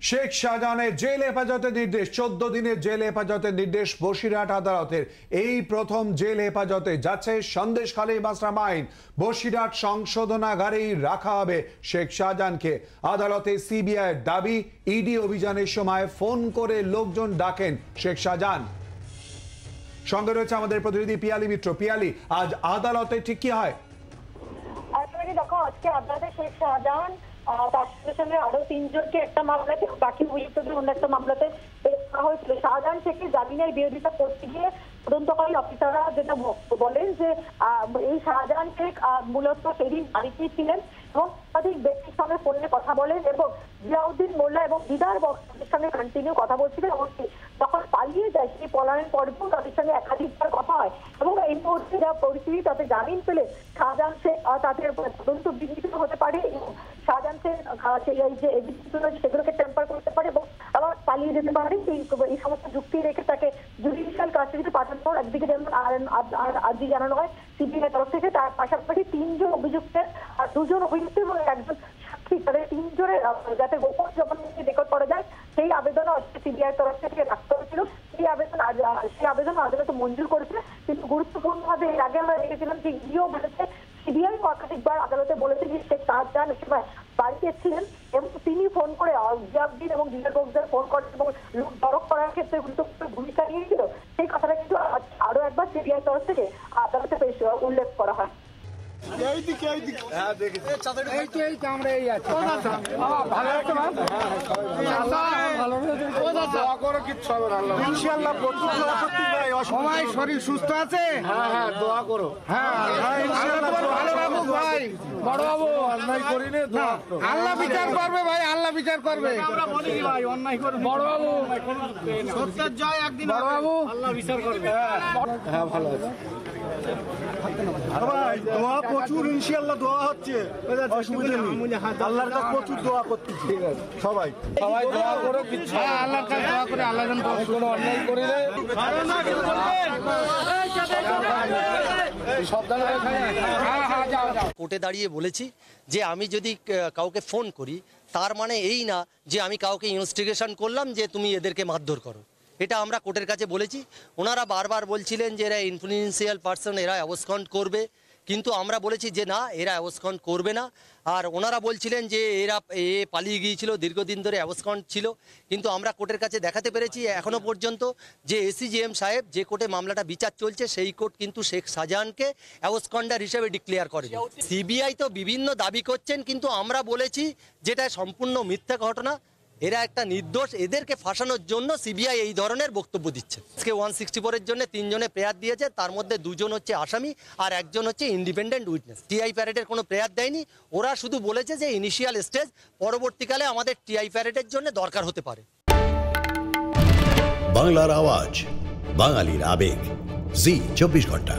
শেখ শাহজাহানের জেল হেফাজতের নির্দেশ, 14 দিনের জেল হেফাজতের নির্দেশ বসিরহাট আদালতের। এই প্রথম জেল হেফাজতে যাচ্ছে সন্দেশখালী মাস্টারমাইন্ড। বসিরহাট সংশোধনাগারেই রাখা হবে শেখ শাহজাহানকে। আদালতে সিবিআই দাবি, ইডি অভিযানের সময় ফোন করে লোকজন ডাকেন শেখ শাহজাহান। সঙ্গে রয়েছে আমাদের প্রতিনিধি পিয়ালি মিত্র। পিয়ালি, আজ আদালতে ঠিক কি হয়? দেখো, আজকে আদালতে শেখ শাহজাহান তার সঙ্গে আরো 3 জনকে একটা মামলাতে, বাকি অভিযুক্তদের অন্য একটা মামলাতে পেশ করা হয়েছিল। শাহজাহান শেখকে জামিনের বিরোধিতা করতে গিয়ে তদন্তকারী অফিসাররা যেটা বলেন যে এই শাহজাহান শেখ মূলত সেদিন বাড়িতেই ছিলেন এবং একাধিক ব্যক্তির সঙ্গে ফোনে কথা বলেন এবং জিয়াউদ্দিন মোল্লা এবং দিদার বক্সের সঙ্গে কন্টিনিউ কথা বলছিলেন এবং যখন পালিয়ে যায় সেই পলায়ন পর্বেও তাদের সঙ্গে একাধিকবার কথা হয় এবং এই মুহূর্তে যা পরিস্থিতি তাতে জামিন পেলে শাহজাহান শেখ তাদের তদন্ত বিঘ্নিত হতে পারে এবং শাহজাহান শেখ এই যে সেগুলোকে টেম্পার করতে পারে এবং আবার পালিয়ে যেতে পারে। এই সমস্ত যুক্তি রেখে তাকে জুডিশিয়াল কাস্টডিতে পাঠানোর একদিকে যেমন আর্জি জানানো হয় সিবিআই তরফ থেকে, তার পাশাপাশি 3 জন অভিযুক্তের আর 2 জন অভিযুক্ত এবং একজন সাক্ষী, তাদের 3 জনের যাতে গোপন জবানবন্দি রেকর্ড করা যায় সেই আবেদনও সিবিআই তরফ থেকে রাখতে হয়েছিল। সেই আবেদন আদালত মঞ্জুর করেছে। কিন্তু গুরুত্বপূর্ণভাবে এর আগে আমরা দেখেছিলাম যে ইডিও বলেছে, সিবিআই একাধিকবার আদালতে বলেছে যে শেখ শাহজাহান এই সময় বাড়িতে ছিলেন এবং তিনি ফোন করে জিয়াউদ্দিন এবং দিদার বক্সদের ফোন করেন এবং লোক তরক করার ক্ষেত্রে গুরুত্বপূর্ণ ভূমিকা নিয়েছিল। সেই কথাটা কিন্তু আরো একবার সিবিআই তরফ থেকে আদালতে উল্লেখ করা হয়। শরীর সুস্থ আছে, দোয়া করো। আল্লাহ বিচার করবে ভাই, আল্লাহ বিচার করবে। বড় বাবু সত্যের জয় একদিন, বড় বাবু আল্লাহ বিচার করবে। হ্যাঁ, ভালো আছে ভাই, দোয়া প্রচুর, ইনশাআল্লাহ দোয়া হচ্ছে, অসুবিধা নেই। আল্লাহর কাছে প্রচুর দোয়া করতেছি। ঠিক আছে, সবাই দোয়া করো, কিছু আল্লাহর কাছে দোয়া করে আল্লাহ যেন কোনো অন্যায় করে দেয়। কোর্টে দাঁড়িয়ে বলেছি যে আমি যদি কাউকে ফোন করি তার মানে এই না যে আমি কাউকে ইনভেস্টিগেশন করলাম যে তুমি এদেরকে মারধর করো। এটা আমরা কোর্টের কাছে বলেছি। ওনারা বারবার বলছিলেন যে এরা ইনফ্লুয়েন্সিয়াল পার্সন, এরা অ্যাবসকন্ড করবে, কিন্তু আমরা বলেছি যে না, এরা অ্যাবসকন্ড করবে না। আর ওনারা বলছিলেন যে এরা পালিয়ে গিয়েছিল, দীর্ঘদিন ধরে অ্যাবসকন্ড ছিল, কিন্তু আমরা কোর্টের কাছে দেখাতে পেরেছি এখনও পর্যন্ত যে এসিজিএম সাহেব যে কোর্টে মামলাটা বিচার চলছে সেই কোর্ট কিন্তু শেখ শাহজাহানকে অ্যাবসকন্ডার হিসেবে ডিক্লেয়ার করেনি। সিবিআই তো বিভিন্ন দাবি করছেন, কিন্তু আমরা বলেছি যেটা সম্পূর্ণ মিথ্যা ঘটনা, এরা একটা নির্দোষ, এদেরকে ফাঁসানোর জন্য সিবিআই এই ধরনের বক্তব্য দিচ্ছে। আজকে 164-এর জন্য 3 জনে প্রেয়ার দিয়েছে, তার মধ্যে 2 জন হচ্ছে আসামি আর 1 জন হচ্ছে ইন্ডিপেন্ডেন্ট উইটনেস। টিআই প্যারেডের কোনো প্রেয়ার দেয়নি, ওরা শুধু বলেছে যে ইনিশিয়াল স্টেজ, পরবর্তীকালে আমাদের টিআই প্যারেডের জন্য দরকার হতে পারে। বাংলার আওয়াজ, বাঙালির আবেগ, জি 24 ঘন্টা।